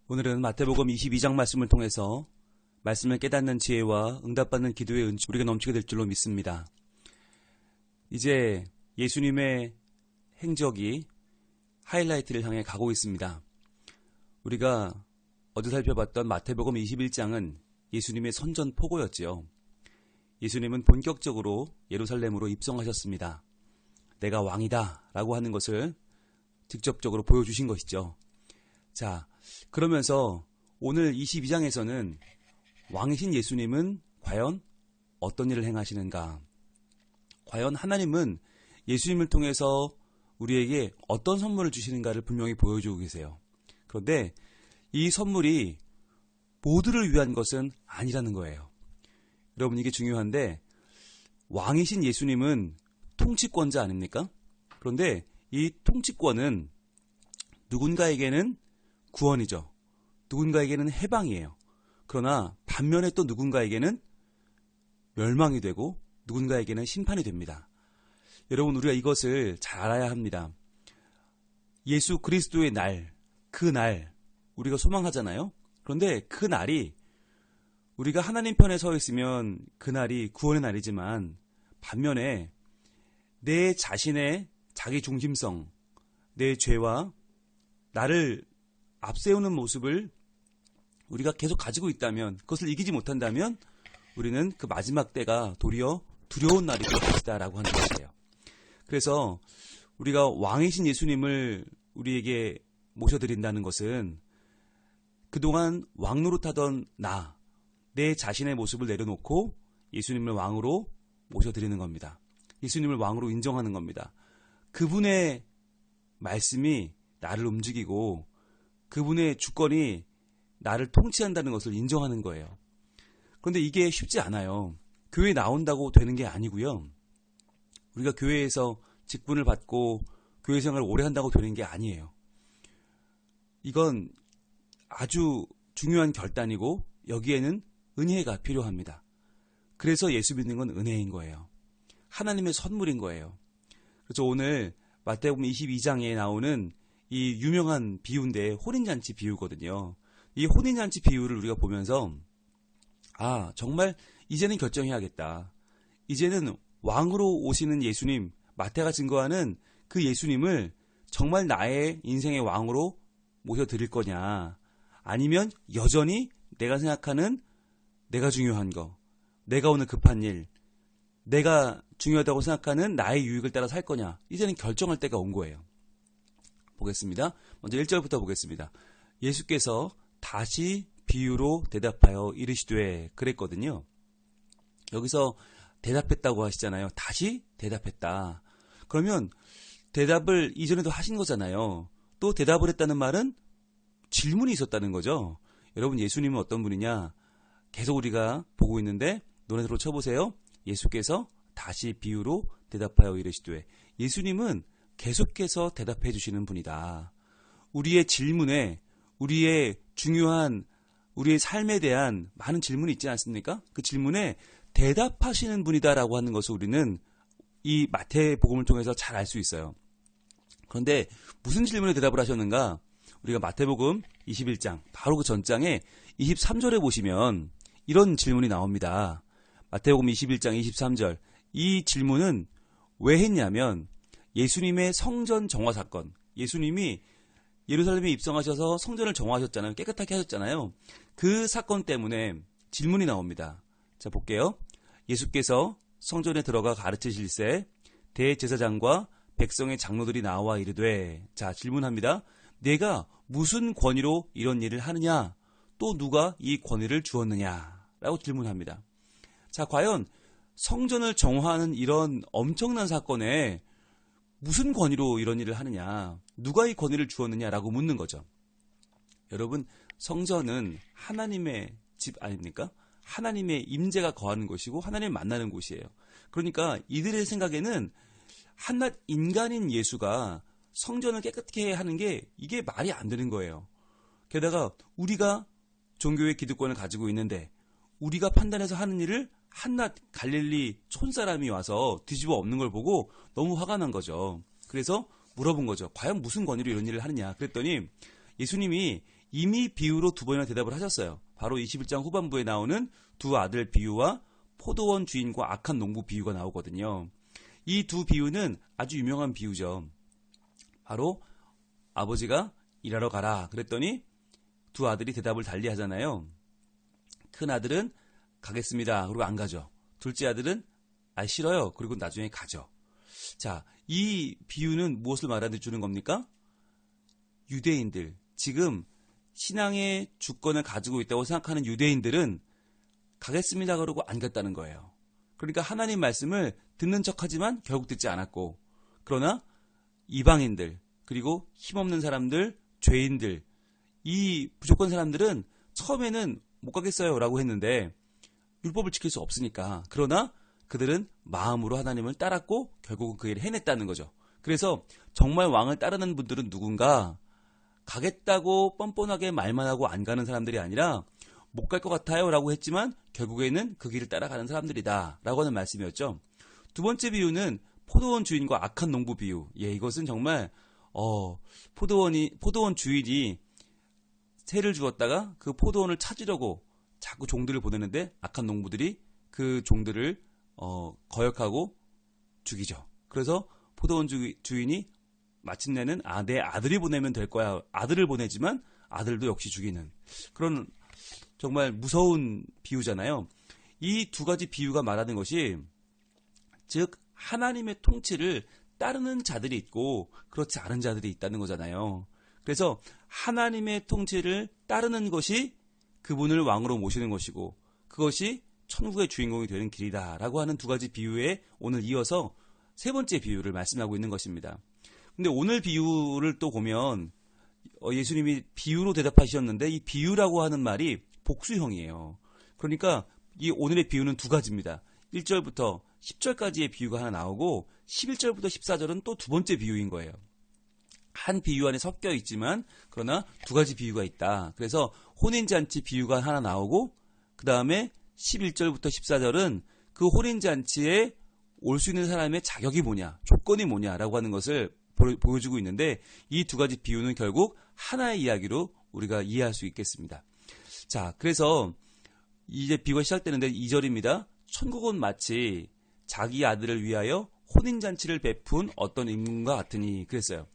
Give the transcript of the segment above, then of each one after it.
오늘은 마태복음 22장 말씀을 통해서 말씀을 깨닫는 지혜와 응답받는 기도의 은총 우리가 넘치게 될 줄로 믿습니다. 이제 예수님의 행적이 하이라이트를 향해 가고 있습니다. 우리가 어제 살펴봤던 마태복음 21장은 예수님의 선전포고였지요. 예수님은 본격적으로 예루살렘으로 입성하셨습니다. 내가 왕이다 라고 하는 것을 직접적으로 보여주신 것이죠. 자, 그러면서 오늘 22장에서는 왕이신 예수님은 과연 어떤 일을 행하시는가? 과연 하나님은 예수님을 통해서 우리에게 어떤 선물을 주시는가를 분명히 보여주고 계세요. 그런데 이 선물이 모두를 위한 것은 아니라는 거예요. 여러분, 이게 중요한데 왕이신 예수님은 통치권자 아닙니까? 그런데 이 통치권은 누군가에게는 구원이죠. 누군가에게는 해방이에요. 그러나 반면에 또 누군가에게는 멸망이 되고 누군가에게는 심판이 됩니다. 여러분, 우리가 이것을 잘 알아야 합니다. 예수 그리스도의 날, 그 날 우리가 소망하잖아요. 그런데 그 날이 우리가 하나님 편에 서 있으면 그 날이 구원의 날이지만 반면에 내 자신의 자기 중심성, 내 죄와 나를 앞세우는 모습을 우리가 계속 가지고 있다면, 그것을 이기지 못한다면 우리는 그 마지막 때가 도리어 두려운 날이 될 것이다라고 하는 것이에요. 그래서 우리가 왕이신 예수님을 우리에게 모셔드린다는 것은 그동안 왕 노릇하던 내 자신의 모습을 내려놓고 예수님을 왕으로 모셔드리는 겁니다. 예수님을 왕으로 인정하는 겁니다. 그분의 말씀이 나를 움직이고 그분의 주권이 나를 통치한다는 것을 인정하는 거예요. 그런데 이게 쉽지 않아요. 교회에 나온다고 되는 게 아니고요. 우리가 교회에서 직분을 받고 교회 생활을 오래 한다고 되는 게 아니에요. 이건 아주 중요한 결단이고 여기에는 은혜가 필요합니다. 그래서 예수 믿는 건 은혜인 거예요. 하나님의 선물인 거예요. 그래서 오늘 마태복음 22장에 나오는 이 유명한 비유인데 혼인잔치 비유거든요. 이 혼인잔치 비유를 우리가 보면서 정말 이제는 결정해야겠다. 이제는 왕으로 오시는 예수님, 마태가 증거하는 그 예수님을 정말 나의 인생의 왕으로 모셔드릴 거냐, 아니면 여전히 내가 생각하는 내가 중요한 거, 내가 오늘 급한 일, 내가 중요하다고 생각하는 나의 유익을 따라 살 거냐, 이제는 결정할 때가 온 거예요. 보겠습니다. 먼저 1절부터 보겠습니다. 예수께서 다시 비유로 대답하여 이르시되 그랬거든요. 여기서 대답했다고 하시잖아요. 다시 대답했다. 그러면 대답을 이전에도 하신 거잖아요. 또 대답을 했다는 말은 질문이 있었다는 거죠. 여러분, 예수님은 어떤 분이냐? 계속 우리가 보고 있는데 논해서로 쳐보세요. 예수께서 다시 비유로 대답하여 이르시되, 예수님은 계속해서 대답해 주시는 분이다. 우리의 질문에, 우리의 중요한 우리의 삶에 대한 많은 질문이 있지 않습니까? 그 질문에 대답하시는 분이다라고 하는 것을 우리는 이 마태복음을 통해서 잘 알 수 있어요. 그런데 무슨 질문에 대답을 하셨는가? 우리가 마태복음 21장 바로 그 전장에 23절에 보시면 이런 질문이 나옵니다. 마태복음 21장 23절. 이 질문은 왜 했냐면 예수님의 성전 정화 사건, 예수님이 예루살렘에 입성하셔서 성전을 정화하셨잖아요. 깨끗하게 하셨잖아요. 그 사건 때문에 질문이 나옵니다. 자, 볼게요. 예수께서 성전에 들어가 가르치실새 대제사장과 백성의 장로들이 나와 이르되, 자, 질문합니다. 내가 무슨 권위로 이런 일을 하느냐? 또 누가 이 권위를 주었느냐? 라고 질문합니다. 자, 과연 성전을 정화하는 이런 엄청난 사건에 무슨 권위로 이런 일을 하느냐? 누가 이 권위를 주었느냐라고 묻는 거죠. 여러분, 성전은 하나님의 집 아닙니까? 하나님의 임재가 거하는 곳이고 하나님을 만나는 곳이에요. 그러니까 이들의 생각에는 한낱 인간인 예수가 성전을 깨끗게 하는 게 이게 말이 안 되는 거예요. 게다가 우리가 종교의 기득권을 가지고 있는데 우리가 판단해서 하는 일을 한낱 갈릴리 촌사람이 와서 뒤집어 엎는 걸 보고 너무 화가 난 거죠. 그래서 물어본 거죠. 과연 무슨 권위로 이런 일을 하느냐. 그랬더니 예수님이 이미 비유로 두 번이나 대답을 하셨어요. 바로 21장 후반부에 나오는 두 아들 비유와 포도원 주인과 악한 농부 비유가 나오거든요. 이 두 비유는 아주 유명한 비유죠. 바로 아버지가 일하러 가라 그랬더니 두 아들이 대답을 달리 하잖아요. 큰 아들은 가겠습니다. 그리고 안 가죠. 둘째 아들은 싫어요. 그리고 나중에 가죠. 자, 이 비유는 무엇을 말하는 주는 겁니까? 유대인들, 지금 신앙의 주권을 가지고 있다고 생각하는 유대인들은 가겠습니다. 그러고 안 갔다는 거예요. 그러니까 하나님 말씀을 듣는 척하지만 결국 듣지 않았고, 그러나 이방인들, 그리고 힘없는 사람들, 죄인들, 이 부족한 사람들은 처음에는 못 가겠어요 라고 했는데 율법을 지킬 수 없으니까, 그러나 그들은 마음으로 하나님을 따랐고 결국은 그 일을 해냈다는 거죠. 그래서 정말 왕을 따르는 분들은 누군가, 가겠다고 뻔뻔하게 말만 하고 안 가는 사람들이 아니라 못 갈 것 같아요 라고 했지만 결국에는 그 길을 따라가는 사람들이다 라고 하는 말씀이었죠. 두 번째 비유는 포도원 주인과 악한 농부 비유. 이것은 정말 포도원 주인이 새를 주었다가 그 포도원을 찾으려고 자꾸 종들을 보내는데 악한 농부들이 그 종들을 거역하고 죽이죠. 그래서 포도원 주인이 마침내는 내 아들이 보내면 될 거야. 아들을 보내지만 아들도 역시 죽이는 그런 정말 무서운 비유잖아요. 이 두 가지 비유가 말하는 것이, 즉 하나님의 통치를 따르는 자들이 있고 그렇지 않은 자들이 있다는 거잖아요. 그래서 하나님의 통치를 따르는 것이 그분을 왕으로 모시는 것이고 그것이 천국의 주인공이 되는 길이다라고 하는 두 가지 비유에 오늘 이어서 세 번째 비유를 말씀하고 있는 것입니다. 근데 오늘 비유를 또 보면 예수님이 비유로 대답하셨는데 이 비유라고 하는 말이 복수형이에요. 그러니까 이 오늘의 비유는 두 가지입니다. 1절부터 10절까지의 비유가 하나 나오고 11절부터 14절은 또 두 번째 비유인 거예요. 한 비유 안에 섞여 있지만 그러나 두 가지 비유가 있다. 그래서 혼인잔치 비유가 하나 나오고 그 다음에 11절부터 14절은 그 혼인잔치에 올 수 있는 사람의 자격이 뭐냐, 조건이 뭐냐라고 하는 것을 보여주고 있는데 이 두 가지 비유는 결국 하나의 이야기로 우리가 이해할 수 있겠습니다. 자, 그래서 이제 비유가 시작되는데 2절입니다. 천국은 마치 자기 아들을 위하여 혼인잔치를 베푼 어떤 임금과 같으니 그랬어요.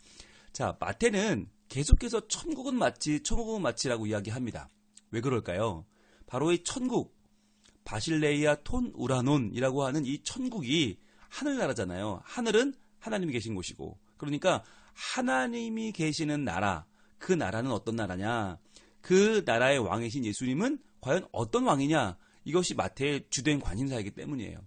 자, 마태는 계속해서 천국은 마치라고 이야기합니다. 왜 그럴까요? 바로 이 천국, 바실레이아 톤 우라논이라고 하는 이 천국이 하늘나라잖아요. 하늘은 하나님이 계신 곳이고, 그러니까 하나님이 계시는 나라, 그 나라는 어떤 나라냐? 그 나라의 왕이신 예수님은 과연 어떤 왕이냐? 이것이 마태의 주된 관심사이기 때문이에요.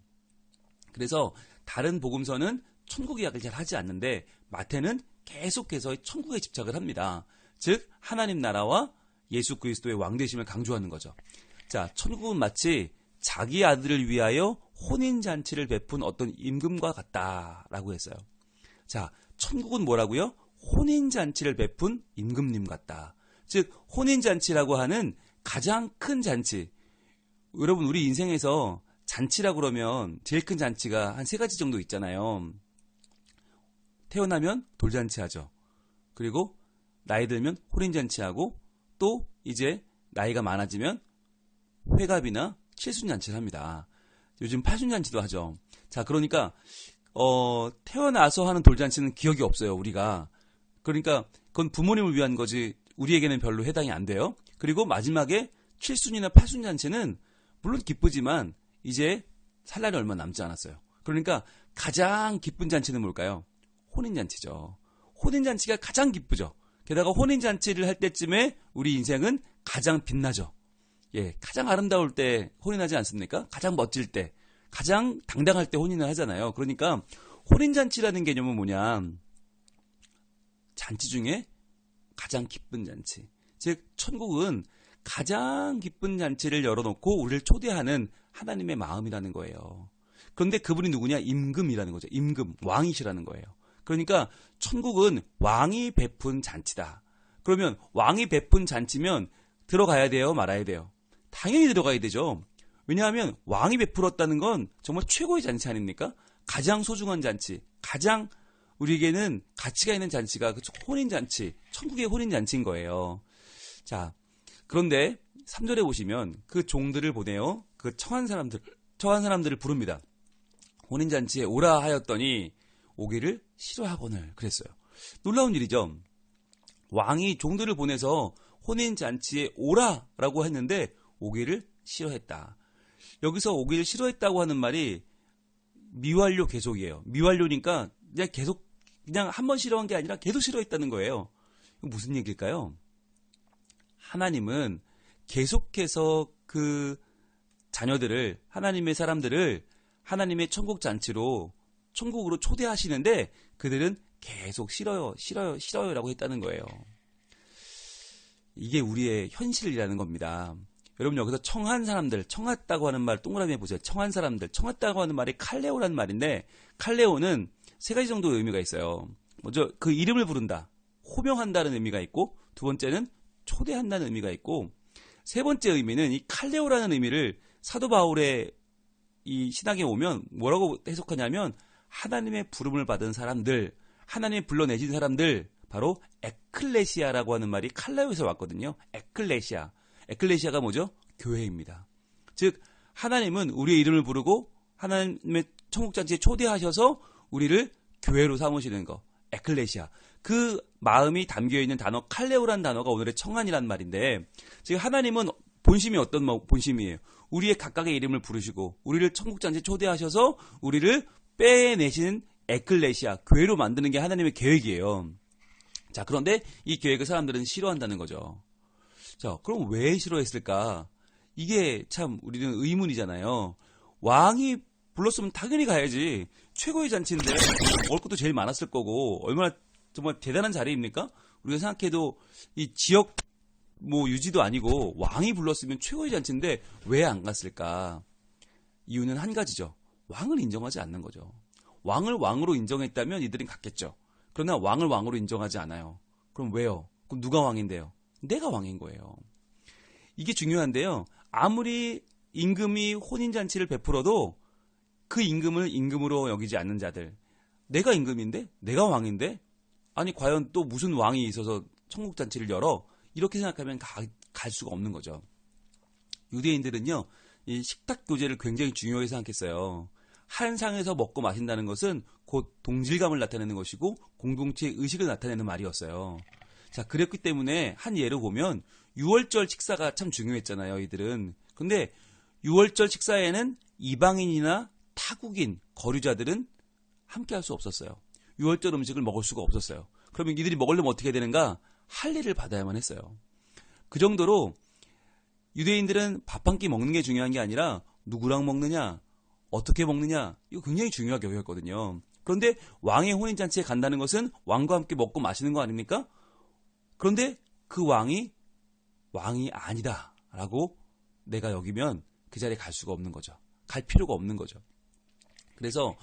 그래서 다른 복음서는 천국 이야기를 잘 하지 않는데 마태는 계속해서 천국에 집착을 합니다. 즉 하나님 나라와 예수 그리스도의 왕되심을 강조하는 거죠. 자, 천국은 마치 자기 아들을 위하여 혼인잔치를 베푼 어떤 임금과 같다라고 했어요. 자, 천국은 뭐라고요? 혼인잔치를 베푼 임금님 같다. 즉 혼인잔치라고 하는 가장 큰 잔치. 여러분, 우리 인생에서 잔치라고 그러면 제일 큰 잔치가 한 세 가지 정도 있잖아요. 태어나면 돌잔치 하죠. 그리고 나이 들면 혼인잔치하고 또 이제 나이가 많아지면 회갑이나 칠순잔치를 합니다. 요즘 팔순잔치도 하죠. 자, 그러니까 태어나서 하는 돌잔치는 기억이 없어요, 우리가. 그러니까 그건 부모님을 위한 거지 우리에게는 별로 해당이 안 돼요. 그리고 마지막에 칠순이나 팔순잔치는 물론 기쁘지만 이제 살 날이 얼마 남지 않았어요. 그러니까 가장 기쁜 잔치는 뭘까요? 혼인잔치죠. 혼인잔치가 가장 기쁘죠. 게다가 혼인잔치를 할 때쯤에 우리 인생은 가장 빛나죠. 가장 아름다울 때 혼인하지 않습니까? 가장 멋질 때, 가장 당당할 때 혼인을 하잖아요. 그러니까 혼인잔치라는 개념은 뭐냐? 잔치 중에 가장 기쁜 잔치. 즉 천국은 가장 기쁜 잔치를 열어놓고 우리를 초대하는 하나님의 마음이라는 거예요. 그런데 그분이 누구냐? 임금이라는 거죠. 임금, 왕이시라는 거예요. 그러니까 천국은 왕이 베푼 잔치다. 그러면 왕이 베푼 잔치면 들어가야 돼요? 말아야 돼요? 당연히 들어가야 되죠. 왜냐하면 왕이 베풀었다는 건 정말 최고의 잔치 아닙니까? 가장 소중한 잔치, 가장 우리에게는 가치가 있는 잔치가 혼인잔치, 천국의 혼인잔치인 거예요. 자, 그런데 3절에 보시면 그 종들을 보내어 그 청한 사람들을 부릅니다. 혼인잔치에 오라 하였더니 오기를 싫어하거늘 그랬어요. 놀라운 일이죠. 왕이 종들을 보내서 혼인잔치에 오라라고 했는데 오기를 싫어했다. 여기서 오기를 싫어했다고 하는 말이 미완료 계속이에요. 미완료니까 그냥 계속 그냥 한 번 싫어한 게 아니라 계속 싫어했다는 거예요. 이거 무슨 얘기일까요? 하나님은 계속해서 그 자녀들을, 하나님의 사람들을 하나님의 천국 잔치로, 천국으로 초대하시는데 그들은 계속 싫어요라고 했다는 거예요. 이게 우리의 현실이라는 겁니다. 여러분 여기서 청한 사람들, 청했다고 하는 말 동그라미 해보세요. 청한 사람들, 청했다고 하는 말이 칼레오라는 말인데 칼레오는 세 가지 정도의 의미가 있어요. 먼저 그 이름을 부른다, 호명한다는 의미가 있고, 두 번째는 초대한다는 의미가 있고, 세 번째 의미는 이 칼레오라는 의미를 사도 바울의 이 신학에 오면 뭐라고 해석하냐면 하나님의 부름을 받은 사람들, 하나님의 불러내신 사람들, 바로 에클레시아라고 하는 말이 칼레오에서 왔거든요. 에클레시아. 에클레시아가 뭐죠? 교회입니다. 즉 하나님은 우리의 이름을 부르고 하나님의 천국잔치에 초대하셔서 우리를 교회로 삼으시는 거. 에클레시아. 그 마음이 담겨있는 단어 칼레오라는 단어가 오늘의 청한이라는 말인데, 즉 하나님은 본심이 어떤 본심이에요? 우리의 각각의 이름을 부르시고 우리를 천국잔치에 초대하셔서 우리를 빼내신 에클레시아, 교회로 만드는 게 하나님의 계획이에요. 자, 그런데 이 계획을 사람들은 싫어한다는 거죠. 자, 그럼 왜 싫어했을까? 이게 참 우리는 의문이잖아요. 왕이 불렀으면 당연히 가야지. 최고의 잔치인데 먹을 것도 제일 많았을 거고 얼마나 정말 대단한 자리입니까? 우리가 생각해도 이 지역 유지도 아니고 왕이 불렀으면 최고의 잔치인데 왜 안 갔을까? 이유는 한 가지죠. 왕을 인정하지 않는 거죠. 왕을 왕으로 인정했다면 이들은 갔겠죠. 그러나 왕을 왕으로 인정하지 않아요. 그럼 왜요? 그럼 누가 왕인데요? 내가 왕인 거예요. 이게 중요한데요. 아무리 임금이 혼인잔치를 베풀어도 그 임금을 임금으로 여기지 않는 자들, 내가 임금인데? 내가 왕인데? 아니 과연 또 무슨 왕이 있어서 천국잔치를 열어? 이렇게 생각하면 갈 수가 없는 거죠. 유대인들은요, 이 식탁 교제를 굉장히 중요하게 생각했어요. 한 상에서 먹고 마신다는 것은 곧 동질감을 나타내는 것이고 공동체의 의식을 나타내는 말이었어요. 자, 그랬기 때문에 한 예로 보면 6월절 식사가 참 중요했잖아요, 이들은. 근데 6월절 식사에는 이방인이나 타국인, 거류자들은 함께 할 수 없었어요. 6월절 음식을 먹을 수가 없었어요. 그러면 이들이 먹으려면 어떻게 해야 되는가? 할례를 받아야만 했어요. 그 정도로 유대인들은 밥 한 끼 먹는 게 중요한 게 아니라 누구랑 먹느냐, 어떻게 먹느냐, 이거 굉장히 중요하게 여겼거든요. 그런데 왕의 혼인잔치에 간다는 것은 왕과 함께 먹고 마시는 거 아닙니까? 그런데 그 왕이 아니다라고 내가 여기면 그 자리에 갈 수가 없는 거죠. 갈 필요가 없는 거죠. 그래서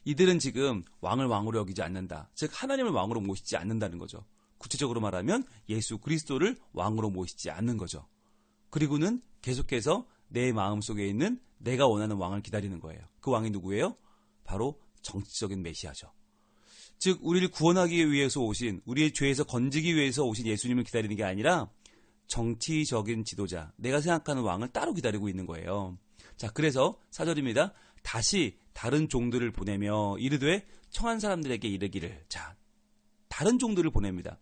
이들은 지금 왕을 왕으로 여기지 않는다. 즉 하나님을 왕으로 모시지 않는다는 거죠. 구체적으로 말하면 예수 그리스도를 왕으로 모시지 않는 거죠. 그리고는 계속해서 내 마음속에 있는 내가 원하는 왕을 기다리는 거예요. 그 왕이 누구예요? 바로 정치적인 메시아죠. 즉 우리를 구원하기 위해서 오신, 우리의 죄에서 건지기 위해서 오신 예수님을 기다리는 게 아니라 정치적인 지도자, 내가 생각하는 왕을 따로 기다리고 있는 거예요. 자, 그래서 4절입니다. 다시 다른 종들을 보내며 이르되 청한 사람들에게 이르기를. 자, 다른 종들을 보냅니다.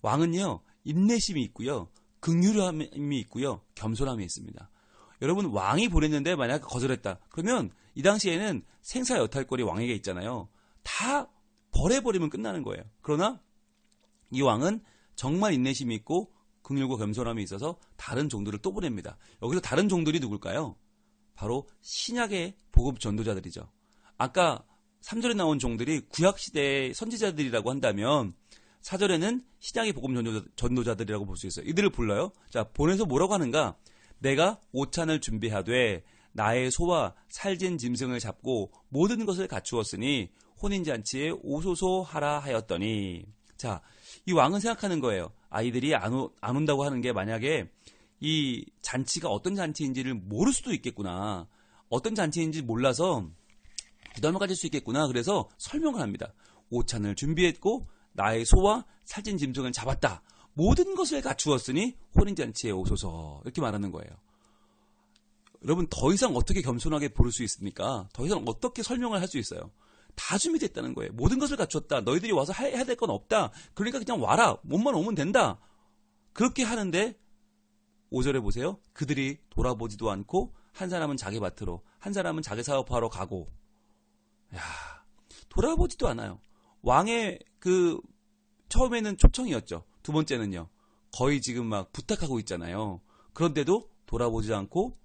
왕은요, 인내심이 있고요, 긍휼함이 있고요, 겸손함이 있습니다. 여러분, 왕이 보냈는데 만약 거절했다. 그러면 이 당시에는 생사 여탈권이 왕에게 있잖아요. 다 벌해버리면 끝나는 거예요. 그러나 이 왕은 정말 인내심이 있고 긍휼과 겸손함이 있어서 다른 종들을 또 보냅니다. 여기서 다른 종들이 누굴까요? 바로 신약의 복음 전도자들이죠. 아까 3절에 나온 종들이 구약시대의 선지자들이라고 한다면 4절에는 신약의 복음 전도자들이라고 볼 수 있어요. 이들을 불러요. 자, 보내서 뭐라고 하는가? 내가 오찬을 준비하되 나의 소와 살진 짐승을 잡고 모든 것을 갖추었으니 혼인잔치에 오소서 하라 하였더니. 자, 이 왕은 생각하는 거예요. 아이들이 안 온다고 하는 게 만약에 이 잔치가 어떤 잔치인지를 모를 수도 있겠구나. 어떤 잔치인지 몰라서 부담을 가질 수 있겠구나. 그래서 설명을 합니다. 오찬을 준비했고 나의 소와 살찐 짐승을 잡았다. 모든 것을 갖추었으니 혼인잔치에 오소서 이렇게 말하는 거예요. 여러분 더 이상 어떻게 겸손하게 부를 수 있습니까? 더 이상 어떻게 설명을 할 수 있어요? 다 준비됐다는 거예요. 모든 것을 갖췄다. 너희들이 와서 해야 될 건 없다. 그러니까 그냥 와라. 몸만 오면 된다. 그렇게 하는데 5절에 보세요. 그들이 돌아보지도 않고 한 사람은 자기 밭으로 한 사람은 자기 사업하러 가고 야, 돌아보지도 않아요. 왕의 처음에는 초청이었죠. 두 번째는요. 거의 지금 막 부탁하고 있잖아요. 그런데도 돌아보지 않고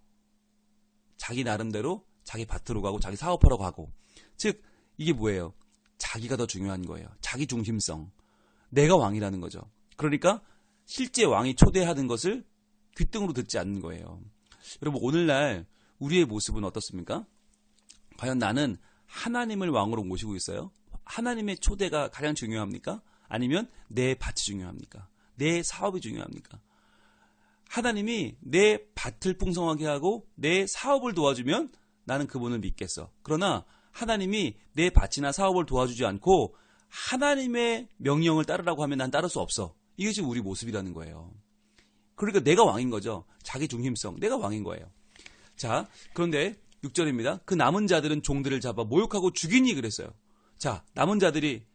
자기 나름대로 자기 밭으로 가고 자기 사업하러 가고 즉 이게 뭐예요? 자기가 더 중요한 거예요. 자기 중심성. 내가 왕이라는 거죠. 그러니까 실제 왕이 초대하는 것을 귓등으로 듣지 않는 거예요. 여러분 오늘날 우리의 모습은 어떻습니까? 과연 나는 하나님을 왕으로 모시고 있어요? 하나님의 초대가 가장 중요합니까? 아니면 내 밭이 중요합니까? 내 사업이 중요합니까? 하나님이 내 밭을 풍성하게 하고 내 사업을 도와주면 나는 그분을 믿겠어. 그러나 하나님이 내 밭이나 사업을 도와주지 않고 하나님의 명령을 따르라고 하면 난 따를 수 없어. 이게 지금 우리 모습이라는 거예요. 그러니까 내가 왕인 거죠. 자기 중심성. 내가 왕인 거예요. 자, 그런데 6절입니다. 그 남은 자들은 종들을 잡아 모욕하고 죽이니 그랬어요. 자, 남은 자들이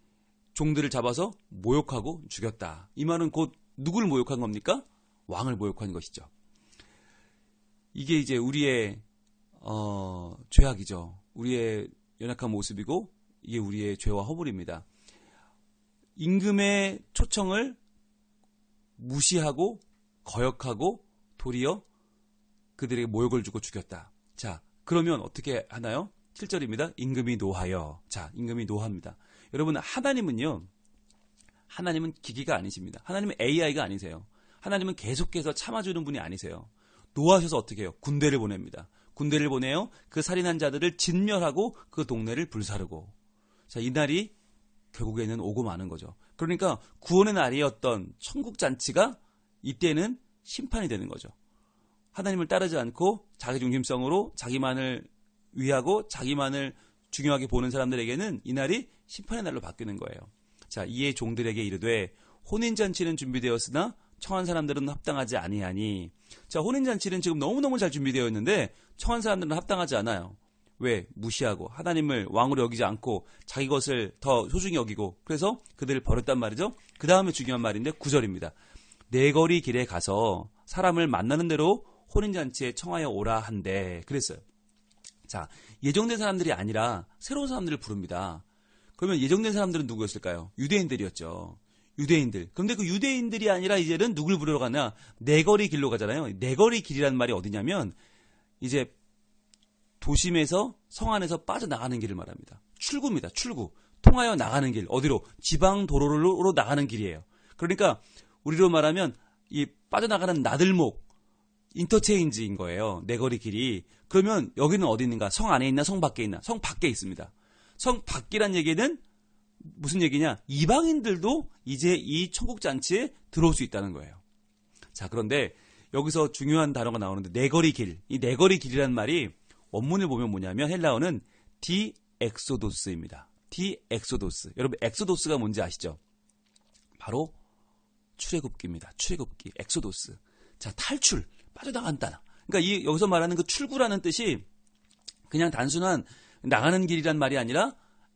종들을 잡아서 모욕하고 죽였다. 이 말은 곧 누구를 모욕한 겁니까? 왕을 모욕한 것이죠. 이게 이제 우리의 죄악이죠. 우리의 연약한 모습이고 이게 우리의 죄와 허물입니다. 임금의 초청을 무시하고 거역하고 도리어 그들에게 모욕을 주고 죽였다. 자, 그러면 어떻게 하나요? 7절입니다. 임금이 노하여. 자, 임금이 노합니다. 여러분 하나님은 기기가 아니십니다. 하나님은 AI가 아니세요. 하나님은 계속해서 참아주는 분이 아니세요. 노하셔서 어떻게 해요? 군대를 보냅니다. 군대를 보내요. 그 살인한 자들을 진멸하고 그 동네를 불사르고. 자, 이 날이 결국에는 오고 마는 거죠. 그러니까 구원의 날이었던 천국잔치가 이때는 심판이 되는 거죠. 하나님을 따르지 않고 자기 중심성으로 자기만을 위하고 자기만을 중요하게 보는 사람들에게는 이 날이 심판의 날로 바뀌는 거예요. 자, 이에 종들에게 이르되 혼인잔치는 준비되었으나 청한 사람들은 합당하지 아니하니. 자, 혼인잔치는 지금 너무너무 잘 준비되어 있는데 청한 사람들은 합당하지 않아요. 왜? 무시하고 하나님을 왕으로 여기지 않고 자기 것을 더 소중히 여기고 그래서 그들을 버렸단 말이죠. 그 다음에 중요한 말인데 9절입니다. 내거리 길에 가서 사람을 만나는 대로 혼인잔치에 청하여 오라 한대. 그랬어요. 자, 예정된 사람들이 아니라 새로운 사람들을 부릅니다. 그러면 예정된 사람들은 누구였을까요? 유대인들이었죠. 유대인들. 그런데 그 유대인들이 아니라 이제는 누굴 부르러 가냐? 내거리 길로 가잖아요. 내거리 길이라는 말이 어디냐면 이제 도심에서 성 안에서 빠져나가는 길을 말합니다. 출구입니다. 출구. 통하여 나가는 길. 어디로? 지방 도로로 나가는 길이에요. 그러니까 우리로 말하면 이 빠져나가는 나들목, 인터체인지인 거예요. 내거리 길이. 그러면 여기는 어디 있는가? 성 안에 있나? 성 밖에 있나? 성 밖에 있습니다. 성 밖이란 얘기는 무슨 얘기냐? 이방인들도 이제 이 천국잔치에 들어올 수 있다는 거예요. 자, 그런데 여기서 중요한 단어가 나오는데 내거리 길. 이 내거리 길이라는 말이 원문을 보면 뭐냐면 헬라어는 디엑소도스입니다. 디엑소도스. 여러분 엑소도스가 뭔지 아시죠? 바로 출애굽기입니다. 출애굽기. 엑소도스. 자, 탈출. 빠져나간다. 그러니까 여기서 말하는 그 출구라는 뜻이 그냥 단순한 나가는 길이란 말이 아니라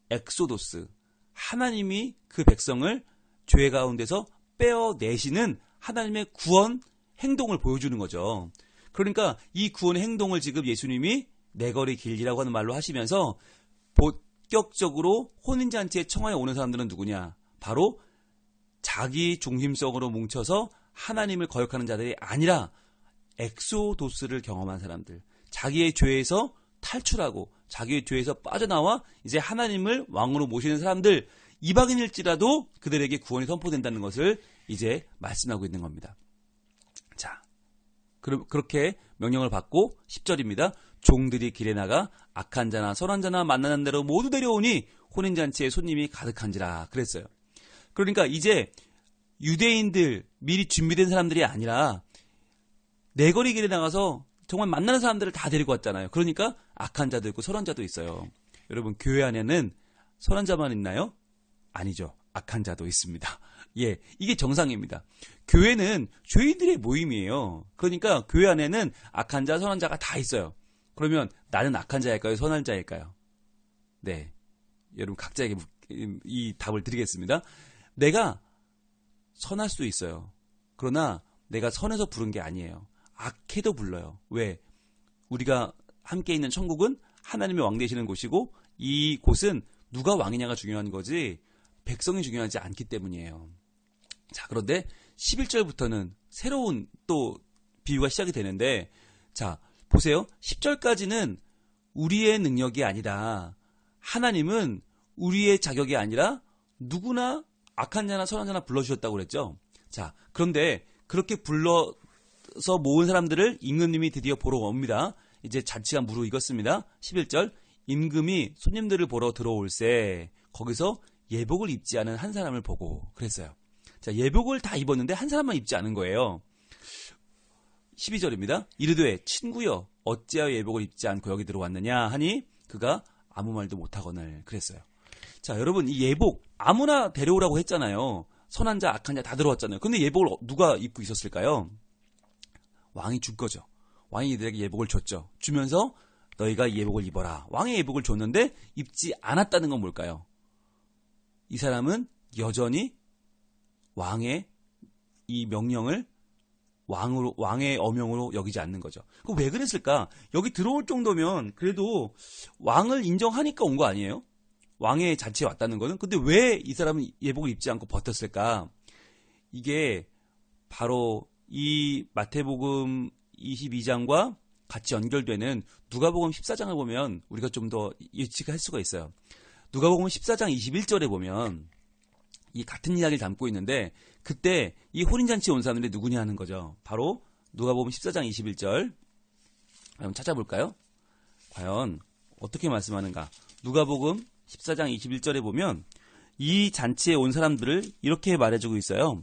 엑소도스. 하나님이 그 백성을 죄 가운데서 빼어내시는 하나님의 구원 행동을 보여주는 거죠. 그러니까 이 구원의 행동을 지금 예수님이 내거리 길이라고 하는 말로 하시면서 본격적으로 혼인잔치에 청하에 오는 사람들은 누구냐? 바로 자기 중심성으로 뭉쳐서 하나님을 거역하는 자들이 아니라 엑소도스를 경험한 사람들. 자기의 죄에서 탈출하고 자기의 죄에서 빠져나와 이제 하나님을 왕으로 모시는 사람들, 이방인일지라도 그들에게 구원이 선포된다는 것을 이제 말씀하고 있는 겁니다. 자, 그렇게 명령을 받고 10절입니다. 종들이 길에 나가 악한 자나 선한 자나 만나는 대로 모두 데려오니 혼인잔치에 손님이 가득한지라 그랬어요. 그러니까 이제 유대인들 미리 준비된 사람들이 아니라 내거리 길에 나가서 정말 만나는 사람들을 다 데리고 왔잖아요. 그러니까 악한 자도 있고 선한 자도 있어요. 여러분 교회 안에는 선한 자만 있나요? 아니죠. 악한 자도 있습니다. 예, 이게 정상입니다. 교회는 죄인들의 모임이에요. 그러니까 교회 안에는 악한 자, 선한 자가 다 있어요. 그러면 나는 악한 자일까요? 선한 자일까요? 네, 여러분 각자에게 이 답을 드리겠습니다. 내가 선할 수도 있어요. 그러나 내가 선해서 부른 게 아니에요. 악해도 불러요. 왜? 우리가 함께 있는 천국은 하나님의 왕 되시는 곳이고 이 곳은 누가 왕이냐가 중요한 거지 백성이 중요하지 않기 때문이에요. 자, 그런데 11절부터는 새로운 또 비유가 시작이 되는데, 자, 보세요. 10절까지는 우리의 능력이 아니라 하나님은 우리의 자격이 아니라 누구나 악한 자나 선한 자나 불러주셨다고 그랬죠. 자, 그런데 그렇게 불러서 모은 사람들을 임금님이 드디어 보러 옵니다. 이제 잔치가 무르익었습니다. 11절, 임금이 손님들을 보러 들어올세 거기서 예복을 입지 않은 한 사람을 보고 그랬어요. 자, 예복을 다 입었는데 한 사람만 입지 않은 거예요. 12절입니다. 이르되 친구여 어찌하여 예복을 입지 않고 여기 들어왔느냐 하니 그가 아무 말도 못하거늘 그랬어요. 자, 여러분 이 예복 아무나 데려오라고 했잖아요. 선한 자 악한 자 다 들어왔잖아요. 근데 예복을 누가 입고 있었을까요? 왕이 줄 거죠. 왕이 이들에게 예복을 줬죠. 주면서 너희가 예복을 입어라. 왕의 예복을 줬는데 입지 않았다는 건 뭘까요? 이 사람은 여전히 왕의 이 명령을 왕의 어명으로 여기지 않는 거죠. 그럼 왜 그랬을까? 여기 들어올 정도면 그래도 왕을 인정하니까 온 거 아니에요? 왕의 자치에 왔다는 거는. 근데 왜 이 사람은 예복을 입지 않고 버텼을까? 이게 바로 이 마태복음 22장과 같이 연결되는 누가복음 14장을 보면 우리가 좀 더 예측할 수가 있어요. 누가복음 14장 21절에 보면 이 같은 이야기를 담고 있는데 그때 이 혼인잔치에 온 사람들이 누구냐 하는 거죠. 바로 누가복음 14장 21절 한번 찾아볼까요? 과연 어떻게 말씀하는가? 누가복음 14장 21절에 보면 이 잔치에 온 사람들을 이렇게 말해주고 있어요.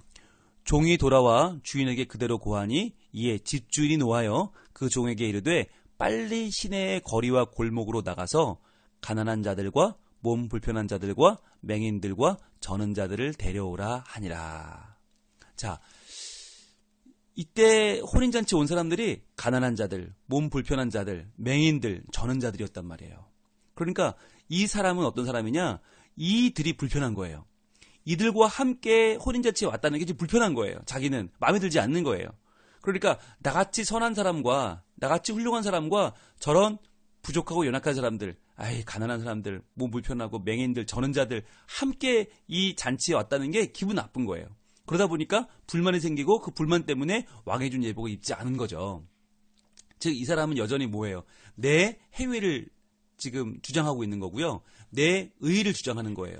종이 돌아와 주인에게 그대로 고하니 이에 집주인이 노하여 그 종에게 이르되 빨리 시내의 거리와 골목으로 나가서 가난한 자들과 몸 불편한 자들과 맹인들과 저는 자들을 데려오라 하니라. 자, 이때 혼인잔치에 온 사람들이 가난한 자들, 몸 불편한 자들, 맹인들, 저는 자들이었단 말이에요. 그러니까 이 사람은 어떤 사람이냐? 이들이 불편한 거예요. 이들과 함께 혼인잔치에 왔다는 게 불편한 거예요. 자기는 마음에 들지 않는 거예요. 그러니까 나같이 선한 사람과 나같이 훌륭한 사람과 저런 부족하고 연약한 사람들, 가난한 사람들, 몸 불편하고 맹인들, 저는 자들 함께 이 잔치에 왔다는 게 기분 나쁜 거예요. 그러다 보니까 불만이 생기고 그 불만 때문에 왕이 준 예복을 입지 않은 거죠. 즉 이 사람은 여전히 뭐예요? 내 행위를 지금 주장하고 있는 거고요. 내 의의를 주장하는 거예요.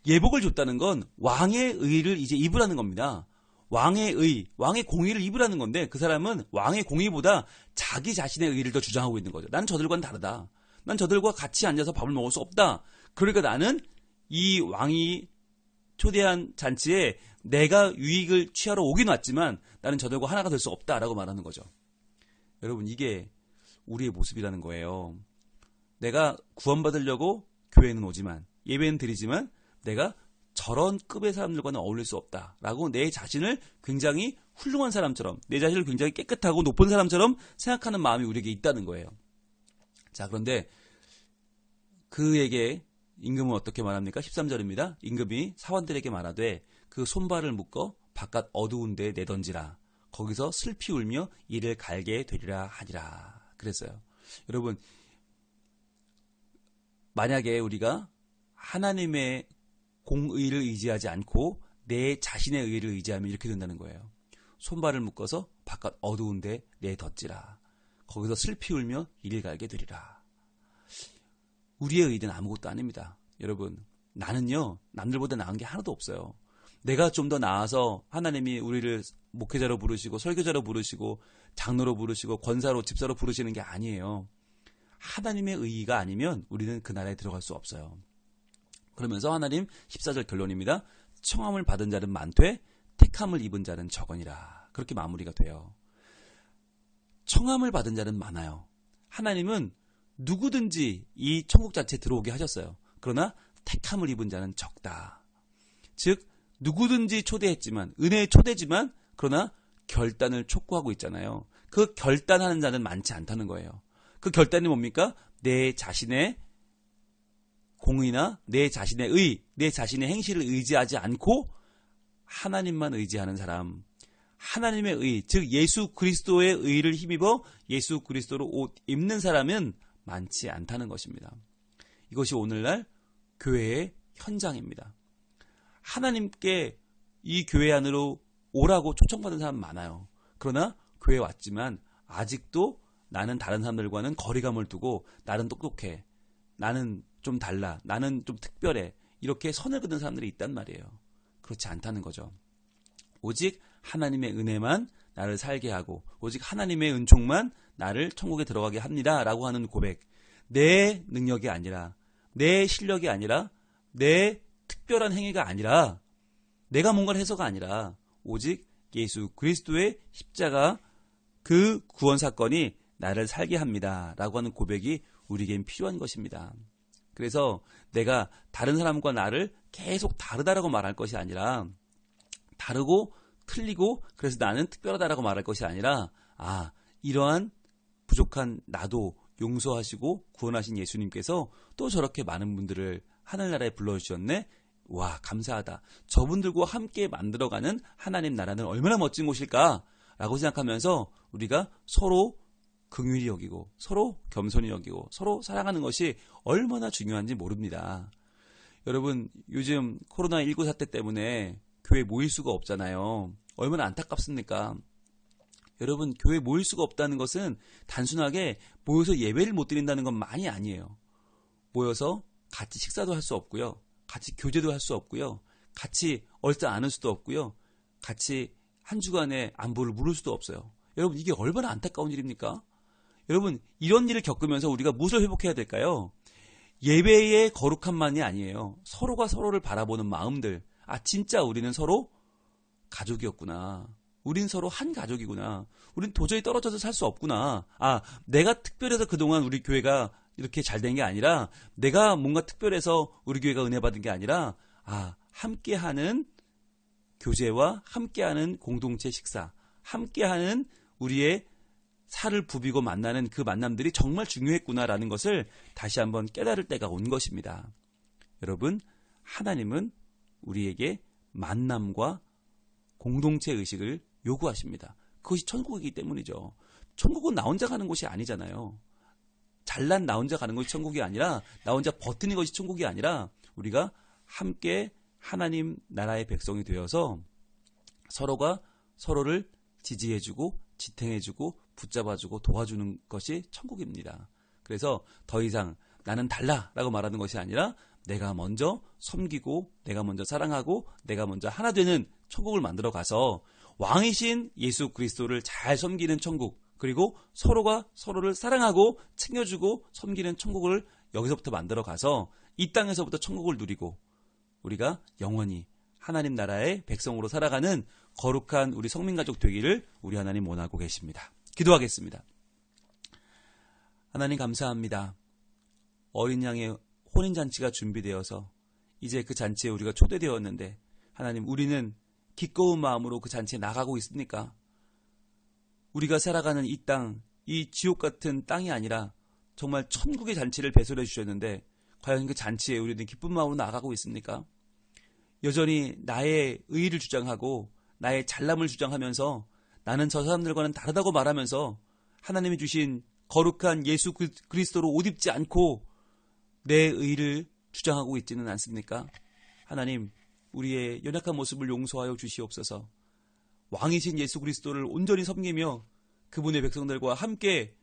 예복을 줬다는 건 왕의 의의를 이제 입으라는 겁니다. 왕의 의, 왕의 공의를 입으라는 건데 그 사람은 왕의 공의보다 자기 자신의 의의를 더 주장하고 있는 거죠. 나는 저들과는 다르다. 난 저들과 같이 앉아서 밥을 먹을 수 없다. 그러니까 나는 이 왕이 초대한 잔치에 내가 유익을 취하러 오긴 왔지만 나는 저들과 하나가 될 수 없다라고 말하는 거죠. 여러분 이게 우리의 모습이라는 거예요. 내가 구원받으려고 교회는 오지만 예배는 드리지만 내가 저런 급의 사람들과는 어울릴 수 없다라고 내 자신을 굉장히 훌륭한 사람처럼 내 자신을 굉장히 깨끗하고 높은 사람처럼 생각하는 마음이 우리에게 있다는 거예요. 자, 그런데 그에게 임금은 어떻게 말합니까? 13절입니다. 임금이 사원들에게 말하되 그 손발을 묶어 바깥 어두운 데에 내던지라. 거기서 슬피 울며 이를 갈게 되리라 하니라. 그랬어요. 여러분 만약에 우리가 하나님의 공의를 의지하지 않고 내 자신의 의의를 의지하면 이렇게 된다는 거예요. 손발을 묶어서 바깥 어두운 데 내던지라. 거기서 슬피 울며 이를 갈게 되리라. 우리의 의의는 아무것도 아닙니다. 여러분 나는요 남들보다 나은 게 하나도 없어요. 내가 좀 더 나아서 하나님이 우리를 목회자로 부르시고 설교자로 부르시고 장로로 부르시고 권사로 집사로 부르시는 게 아니에요. 하나님의 의의가 아니면 우리는 그 나라에 들어갈 수 없어요. 그러면서 하나님 14절 결론입니다. 청함을 받은 자는 많되 택함을 입은 자는 적으니라. 그렇게 마무리가 돼요. 청함을 받은 자는 많아요. 하나님은 누구든지 이 천국 자체에 들어오게 하셨어요. 그러나 택함을 입은 자는 적다. 즉 누구든지 초대했지만 은혜의 초대지만 그러나 결단을 촉구하고 있잖아요. 그 결단하는 자는 많지 않다는 거예요. 그 결단이 뭡니까? 내 자신의 공의나 내 자신의 의, 내 자신의 행실을 의지하지 않고 하나님만 의지하는 사람, 하나님의 의, 즉 예수 그리스도의 의를 힘입어 예수 그리스도로 옷 입는 사람은 많지 않다는 것입니다. 이것이 오늘날 교회의 현장입니다. 하나님께 이 교회 안으로 오라고 초청받은 사람 많아요. 그러나 교회에 왔지만 아직도 나는 다른 사람들과는 거리감을 두고 나는 똑똑해, 나는 좀 달라, 나는 좀 특별해, 이렇게 선을 그는 사람들이 있단 말이에요. 그렇지 않다는 거죠. 오직 하나님의 은혜만 나를 살게 하고 오직 하나님의 은총만 나를 천국에 들어가게 합니다 라고 하는 고백, 내 능력이 아니라 내 실력이 아니라 내 특별한 행위가 아니라 내가 뭔가를 해서가 아니라 오직 예수 그리스도의 십자가 그 구원 사건이 나를 살게 합니다 라고 하는 고백이 우리에겐 필요한 것입니다. 그래서 내가 다른 사람과 나를 계속 다르다라고 말할 것이 아니라 다르고 틀리고 그래서 나는 특별하다라고 말할 것이 아니라 이러한 부족한 나도 용서하시고 구원하신 예수님께서 또 저렇게 많은 분들을 하늘나라에 불러주셨네. 와, 감사하다. 저분들과 함께 만들어가는 하나님 나라는 얼마나 멋진 곳일까 라고 생각하면서 우리가 서로 긍휼히 여기고 서로 겸손히 여기고 서로 사랑하는 것이 얼마나 중요한지 모릅니다. 여러분, 요즘 코로나19 사태 때문에 교회 모일 수가 없잖아요. 얼마나 안타깝습니까? 여러분, 교회 모일 수가 없다는 것은 단순하게 모여서 예배를 못 드린다는 것만이 아니에요. 모여서 같이 식사도 할 수 없고요. 같이 교제도 할 수 없고요. 같이 얼싸 안을 수도 없고요. 같이 한 주간의 안부를 물을 수도 없어요. 여러분, 이게 얼마나 안타까운 일입니까? 여러분, 이런 일을 겪으면서 우리가 무엇을 회복해야 될까요? 예배의 거룩함만이 아니에요. 서로가 서로를 바라보는 마음들. 진짜 우리는 서로 가족이었구나. 우린 서로 한 가족이구나. 우린 도저히 떨어져서 살 수 없구나. 내가 특별해서 그동안 우리 교회가 이렇게 잘 된 게 아니라 내가 뭔가 특별해서 우리 교회가 은혜 받은 게 아니라 함께하는 교제와 함께하는 공동체 식사, 함께하는 우리의 살을 부비고 만나는 그 만남들이 정말 중요했구나라는 것을 다시 한번 깨달을 때가 온 것입니다. 여러분, 하나님은 우리에게 만남과 공동체 의식을 요구하십니다. 그것이 천국이기 때문이죠. 천국은 나 혼자 가는 곳이 아니잖아요. 잘난 나 혼자 가는 것이 천국이 아니라 나 혼자 버티는 것이 천국이 아니라 우리가 함께 하나님 나라의 백성이 되어서 서로가 서로를 지지해주고 지탱해주고 붙잡아주고 도와주는 것이 천국입니다. 그래서 더 이상 나는 달라라고 말하는 것이 아니라 내가 먼저 섬기고 내가 먼저 사랑하고 내가 먼저 하나 되는 천국을 만들어 가서 왕이신 예수 그리스도를 잘 섬기는 천국, 그리고 서로가 서로를 사랑하고 챙겨주고 섬기는 천국을 여기서부터 만들어 가서 이 땅에서부터 천국을 누리고 우리가 영원히 하나님 나라의 백성으로 살아가는 거룩한 우리 성민가족 되기를 우리 하나님 원하고 계십니다. 기도하겠습니다. 하나님 감사합니다. 어린 양의 혼인잔치가 준비되어서 이제 그 잔치에 우리가 초대되었는데 하나님, 우리는 기꺼운 마음으로 그 잔치에 나가고 있습니까? 우리가 살아가는 이 땅, 이 지옥 같은 땅이 아니라 정말 천국의 잔치를 배설해 주셨는데 과연 그 잔치에 우리는 기쁜 마음으로 나가고 있습니까? 여전히 나의 의의를 주장하고 나의 잘남을 주장하면서 나는 저 사람들과는 다르다고 말하면서 하나님이 주신 거룩한 예수 그리스도로 옷 입지 않고 내 의의를 주장하고 있지는 않습니까? 하나님, 우리의 연약한 모습을 용서하여 주시옵소서. 왕이신 예수 그리스도를 온전히 섬기며 그분의 백성들과 함께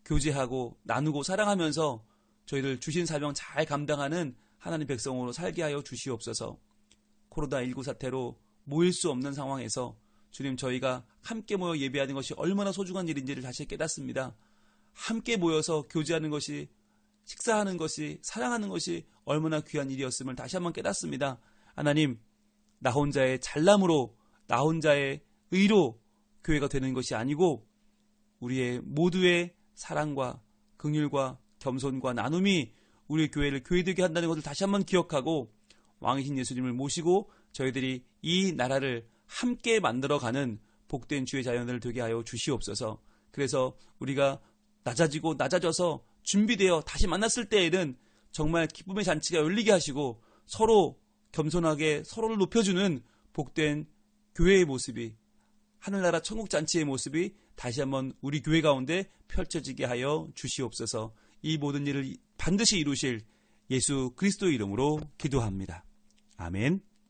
교제하고 나누고 사랑하면서 저희들 주신 사명 잘 감당하는 하나님 백성으로 살게 하여 주시옵소서. 코로나19 사태로 모일 수 없는 상황에서 주님, 저희가 함께 모여 예배하는 것이 얼마나 소중한 일인지를 다시 깨닫습니다. 함께 모여서 교제하는 것이, 식사하는 것이, 사랑하는 것이 얼마나 귀한 일이었음을 다시 한번 깨닫습니다. 하나님, 나 혼자의 잘남으로, 나 혼자의 의로 교회가 되는 것이 아니고 우리의 모두의 사랑과 긍휼과 겸손과 나눔이 우리 교회를 교회되게 한다는 것을 다시 한번 기억하고 왕이신 예수님을 모시고 저희들이 이 나라를 함께 만들어가는 복된 주의 자녀들 되게 하여 주시옵소서. 그래서 우리가 낮아지고 낮아져서 준비되어 다시 만났을 때에는 정말 기쁨의 잔치가 열리게 하시고 서로 겸손하게 서로를 높여주는 복된 교회의 모습이, 하늘나라 천국잔치의 모습이 다시 한번 우리 교회 가운데 펼쳐지게 하여 주시옵소서. 이 모든 일을 반드시 이루실 예수 그리스도의 이름으로 기도합니다. 아멘.